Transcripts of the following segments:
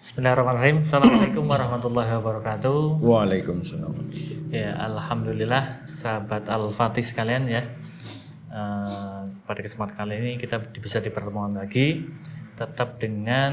Bismillahirrahmanirrahim. Assalamualaikum warahmatullahi wabarakatuh. Waalaikumsalam. Ya, alhamdulillah sahabat Al-Fatih sekalian ya. Pada kesempatan kali ini kita bisa dipertemukan lagi, tetap dengan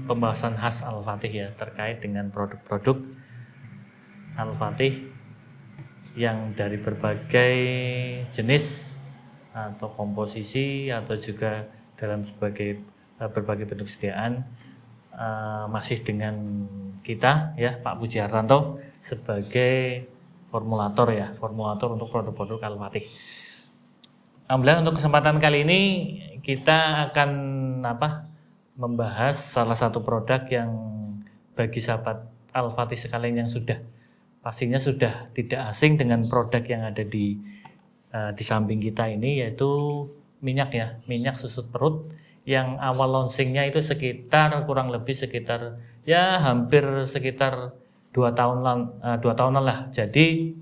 pembahasan khas Al-Fatih ya, terkait dengan produk-produk Al-Fatih yang dari berbagai jenis atau komposisi atau juga dalam berbagai bentuk sediaan. Masih dengan kita ya Pak Puji Hartanto sebagai formulator untuk produk-produk Al-Fatih. Alhamdulillah untuk kesempatan kali ini kita akan membahas salah satu produk yang bagi sahabat Al-Fatih sekalian yang pastinya sudah tidak asing dengan produk yang ada di samping kita ini, yaitu minyak susut perut yang awal launchingnya itu kurang lebih hampir sekitar 2 tahunan lah. Jadi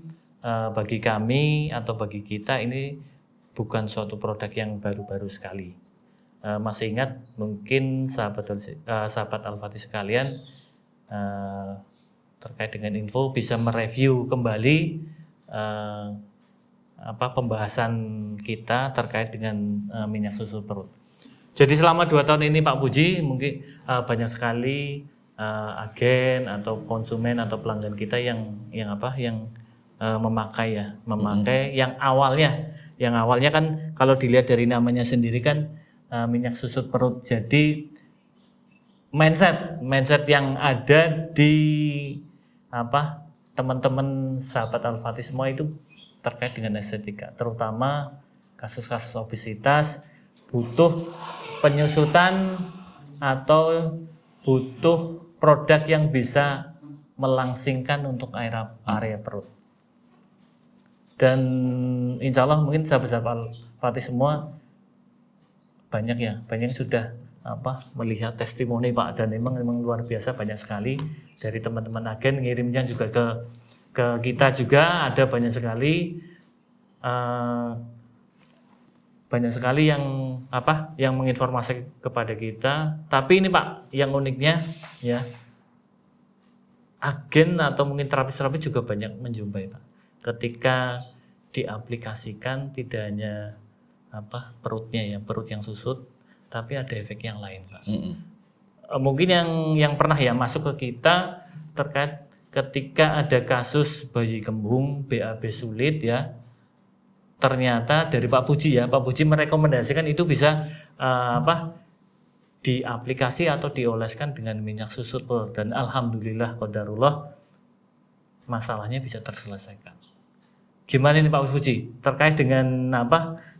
bagi kami atau bagi kita ini bukan suatu produk yang baru-baru sekali. Masih ingat mungkin sahabat Al-Fatih sekalian, terkait dengan info bisa mereview kembali pembahasan kita terkait dengan minyak susut perut. Jadi selama 2 tahun ini Pak Puji mungkin banyak sekali agen atau konsumen atau pelanggan kita yang memakai yang awalnya kan kalau dilihat dari namanya sendiri kan minyak susut perut. Jadi mindset yang ada di teman-teman sahabat Al-Fatih semua itu terkait dengan estetika, terutama kasus-kasus obesitas butuh penyusutan atau butuh produk yang bisa melangsingkan untuk area perut. Dan insya Allah mungkin sahabat-sahabat Fatih semua banyak yang sudah melihat testimoni Pak, dan memang luar biasa, banyak sekali dari teman-teman agen ngirimnya juga ke kita juga ada banyak sekali. Yang menginformasi kepada kita. Tapi ini Pak, yang uniknya ya, agen atau mungkin terapis juga banyak menjumpai Pak. Ketika diaplikasikan tidak hanya perut yang susut, tapi ada efek yang lain Pak. Mungkin yang pernah ya masuk ke kita terkait ketika ada kasus bayi kembung BAB sulit ya. Ternyata dari Pak Puji merekomendasikan itu bisa diaplikasi atau dioleskan dengan minyak susut perut, dan alhamdulillah qadarullah masalahnya bisa terselesaikan. Gimana ini Pak Puji terkait dengan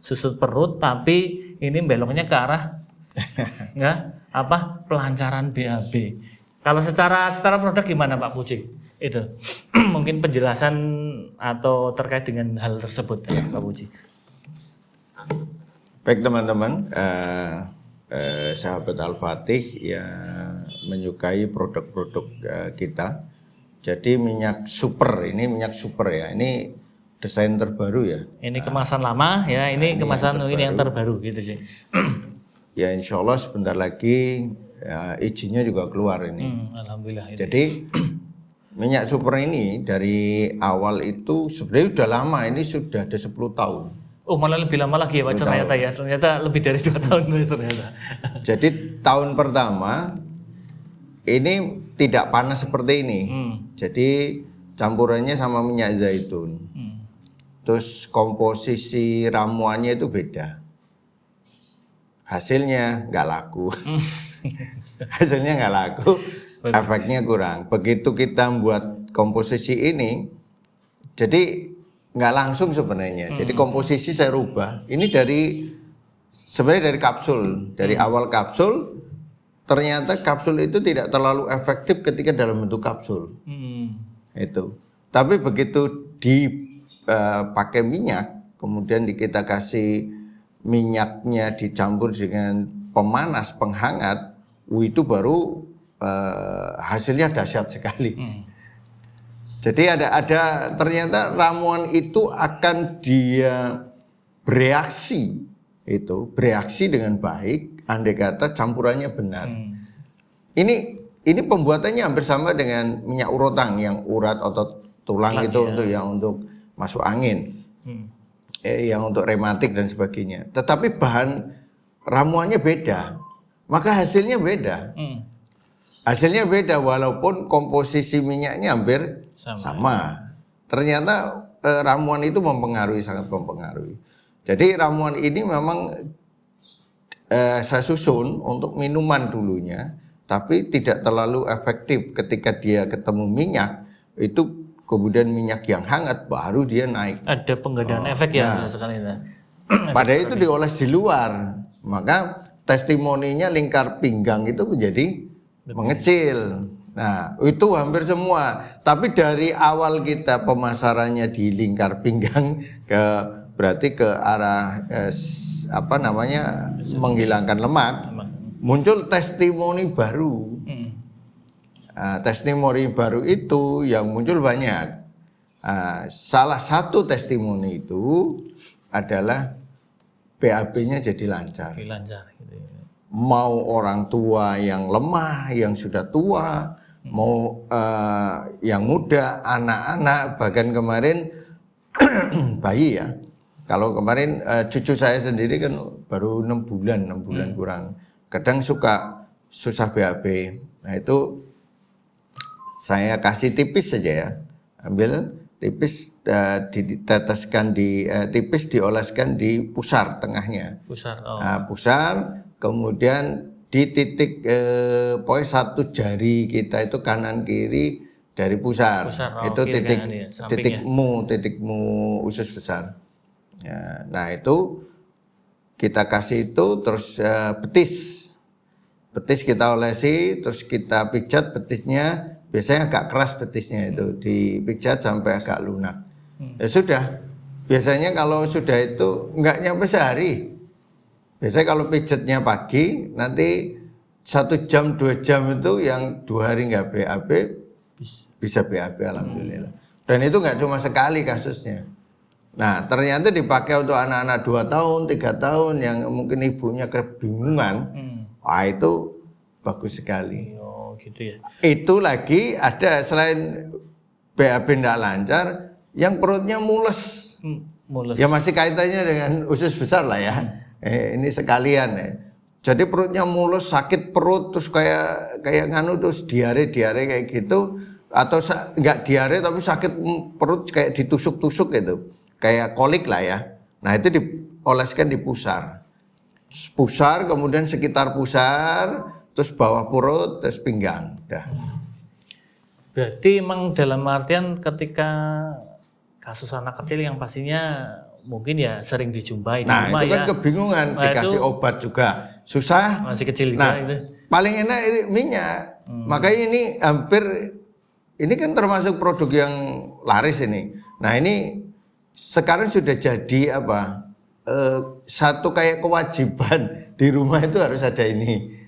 susut perut, tapi ini beloknya ke arah pelancaran BAB. Kalau secara produk gimana Pak Puji? Itu mungkin penjelasan atau terkait dengan hal tersebut ya Pak Puji. Baik teman-teman, sahabat Al-Fatih yang menyukai produk-produk kita. Jadi minyak super ya, ini desain terbaru ya. Ini kemasan lama ya, ini kemasan yang terbaru gitu sih. Ya insya Allah sebentar lagi izinnya juga keluar ini. Alhamdulillah. Jadi minyak super ini dari awal itu sebenarnya sudah lama, ini sudah ada 10 tahun. Oh malah lebih lama lagi ya Pak ternyata lebih dari 2 tahun ternyata. Jadi tahun pertama ini tidak panas seperti ini. Jadi campurannya sama minyak zaitun. Terus komposisi ramuannya itu beda. Hasilnya nggak laku. Efeknya kurang. Begitu kita buat komposisi ini, jadi nggak langsung sebenarnya. Jadi komposisi saya rubah. Ini sebenarnya dari kapsul. Dari awal kapsul, ternyata kapsul itu tidak terlalu efektif ketika dalam bentuk kapsul. Itu. Tapi begitu dipakai minyak, kemudian kita kasih minyaknya dicampur dengan pemanas, penghangat, itu baru hasilnya dahsyat sekali. Jadi ada ternyata ramuan itu akan dia bereaksi dengan baik andai kata campurannya benar. Ini ini pembuatannya hampir sama dengan minyak urotang yang urat otot tulang itu untuk masuk angin, yang untuk rematik dan sebagainya. Tetapi bahan ramuannya beda, maka hasilnya beda. Hasilnya beda walaupun komposisi minyaknya hampir sama. Ternyata ramuan itu sangat mempengaruhi. Jadi ramuan ini memang saya susun untuk minuman dulunya, tapi tidak terlalu efektif ketika dia ketemu minyak, itu kemudian minyak yang hangat baru dia naik. Ada penggandaan efek ya sekali itu. Padahal itu dioles di luar, maka testimoninya lingkar pinggang itu menjadi mengecil. Nah, itu hampir semua. Tapi dari awal kita pemasarannya di lingkar pinggang berarti ke arah menghilangkan lemak, muncul testimoni baru. Testimoni baru itu yang muncul banyak. Salah satu testimoni itu adalah BAB-nya jadi lancar. Gitu. Mau orang tua yang lemah, yang sudah tua, mau yang muda, anak-anak, bahkan kemarin bayi ya. Kalau kemarin cucu saya sendiri kan baru 6 bulan kurang. Kadang suka susah BAB. Nah itu saya kasih tipis saja ya. Ambil tipis diteteskan tipis dioleskan di pusar tengahnya. Pusar, kemudian di titik pokoknya satu jari kita itu kanan kiri dari pusar. Itu titikmu usus besar. Ya, nah itu kita kasih itu terus betis kita olesi, terus kita pijat betisnya, biasanya agak keras betisnya itu, dipijat sampai agak lunak. Ya sudah, biasanya kalau sudah itu nggak nyampe sehari. Biasanya kalau pijatnya pagi, nanti 1 jam 2 jam itu yang 2 hari nggak BAB bisa BAB alhamdulillah. Dan itu nggak cuma sekali kasusnya. Nah ternyata dipakai untuk anak-anak 2 tahun, 3 tahun yang mungkin ibunya kebingungan, itu bagus sekali. Gitu ya. Itu lagi ada selain BAB tidak lancar, yang perutnya mules. Ya masih kaitannya dengan usus besar lah ya. Ini sekalian ya. Jadi perutnya mulus, sakit perut, terus kayak terus diare kayak gitu, atau nggak diare tapi sakit perut kayak ditusuk-tusuk gitu, kayak kolik lah ya. Nah itu dioleskan di pusar, kemudian sekitar pusar, terus bawah perut, terus pinggang. Dah. Berarti emang dalam artian ketika kasus anak kecil yang pastinya mungkin ya sering dijumpai di rumah itu kan kebingungan, dikasih obat juga susah, masih kecil juga itu. Paling enak ini minyak. Makanya ini ini kan termasuk produk yang laris ini. Nah ini sekarang sudah jadi satu kayak kewajiban di rumah itu harus ada ini.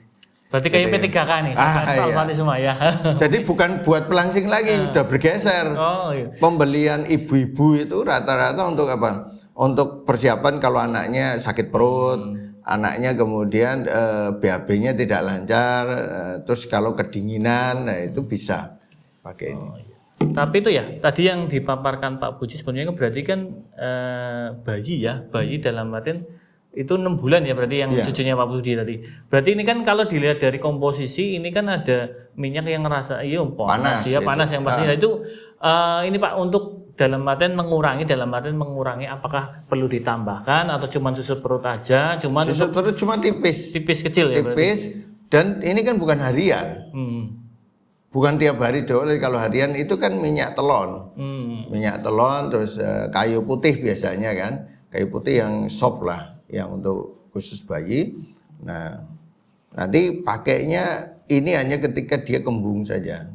Berarti kayak P3K nih, iya. Semua ya. Jadi bukan buat pelangsing lagi, sudah bergeser. Iya. Pembelian ibu-ibu itu rata-rata untuk apa? Untuk persiapan kalau anaknya sakit perut, anaknya kemudian BAB-nya tidak lancar, terus kalau kedinginan, nah itu bisa pakai ini. Iya. Tapi itu ya, tadi yang dipaparkan Pak Puji sebenarnya berarti kan bayi dalam artian itu 6 bulan ya berarti yang cucunya Pak Budi tadi. Berarti ini kan kalau dilihat dari komposisi ini kan ada minyak yang rasa panas yang pastinya itu ini Pak untuk dalam artian mengurangi apakah perlu ditambahkan atau cuma susut perut aja? Susut perut cuma tipis kecil ya. Tipis dan ini kan bukan harian. Bukan tiap hari doang. Kalau harian itu kan minyak telon. Minyak telon terus kayu putih biasanya kan. Kayu putih yang sop lah. Yang untuk khusus bayi. Nah, nanti pakainya ini hanya ketika dia kembung saja,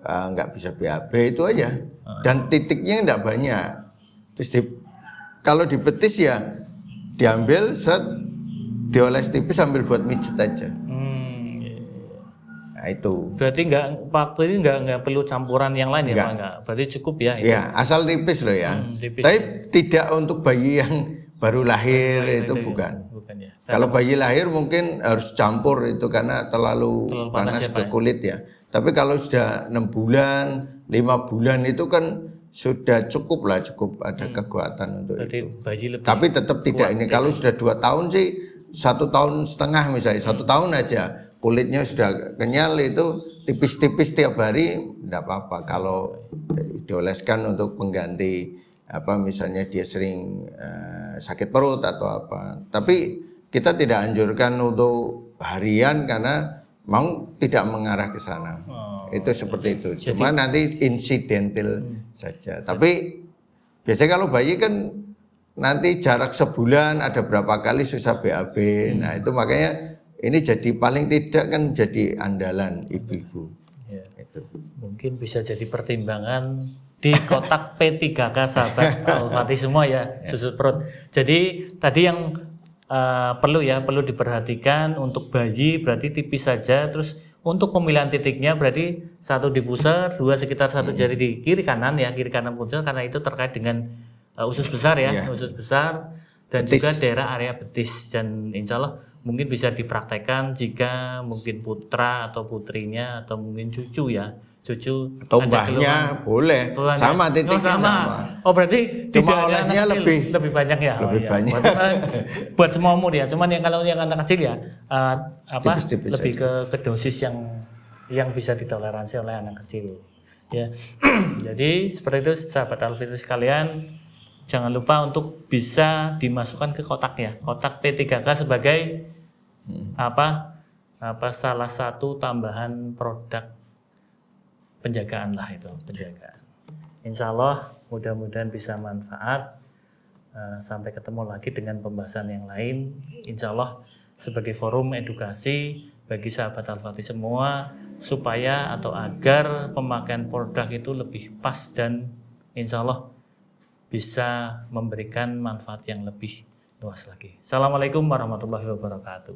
nggak bisa BAB itu aja, dan titiknya nggak banyak. Terus kalau dibetis ya diambil dioles tipis sambil buat mijet aja. Nah itu. Berarti waktu ini nggak perlu campuran yang lain ya Pak? Berarti cukup ya? Iya, asal tipis loh ya. Tapi tidak untuk bayi yang baru lahir itu Itu bukan. Bukan ya. Kalau bayi lahir mungkin harus campur itu karena terlalu panas ya, ke Pak, kulit ya. Tapi kalau sudah 6 bulan, 5 bulan itu kan sudah cukup lah, cukup ada kekuatan untuk Berarti itu. bayi lebih Tapi tetap tidak kuat, ini. Kalau sudah 2 tahun sih, 1,5 tahun misalnya, 1 tahun aja kulitnya sudah kenyal itu tipis-tipis tiap hari, tidak apa-apa. Kalau dioleskan untuk pengganti apa misalnya dia sering sakit perut atau apa. Tapi kita tidak anjurkan untuk harian karena mau tidak mengarah ke sana. Itu seperti itu. Cuma nanti insidental saja. Tapi biasanya kalau bayi kan nanti jarak sebulan ada berapa kali susah BAB. Nah itu makanya ini jadi paling tidak kan jadi andalan ibu-ibu. Ya. Itu. Mungkin bisa jadi pertimbangan di kotak P3K sahabat Al-Fatih semua ya, susut perut. Jadi tadi yang perlu diperhatikan untuk bayi berarti tipis saja. Terus untuk pemilihan titiknya berarti 1 di pusar, 2 sekitar 1 jari di kiri kanan ya, kiri kanan pusar karena itu terkait dengan usus besar ya, usus besar dan betis. juga daerah area betis. Dan insya Allah mungkin bisa dipraktekkan jika mungkin putra atau putrinya atau mungkin cucu ya, cucu atau mbahnya boleh sama titiknya sama. Oh berarti cuma tidak olesnya ada lebih banyak ya. Lebih banyak. Buat semua umur ya. Cuman yang kalau yang anak kecil ya tipis-tipis lebih ke dosis yang bisa ditoleransi oleh anak kecil. Ya. Jadi seperti itu sahabat Al-Fitri sekalian, jangan lupa untuk bisa dimasukkan ke kotak ya. Kotak P3K sebagai salah satu tambahan produk penjagaan lah itu, penjagaan. Insya Allah mudah-mudahan bisa manfaat. Sampai ketemu lagi dengan pembahasan yang lain. Insya Allah sebagai forum edukasi bagi sahabat Al-Fatih semua supaya atau agar pemakaian produk itu lebih pas dan insya Allah bisa memberikan manfaat yang lebih luas lagi. Assalamualaikum warahmatullahi wabarakatuh.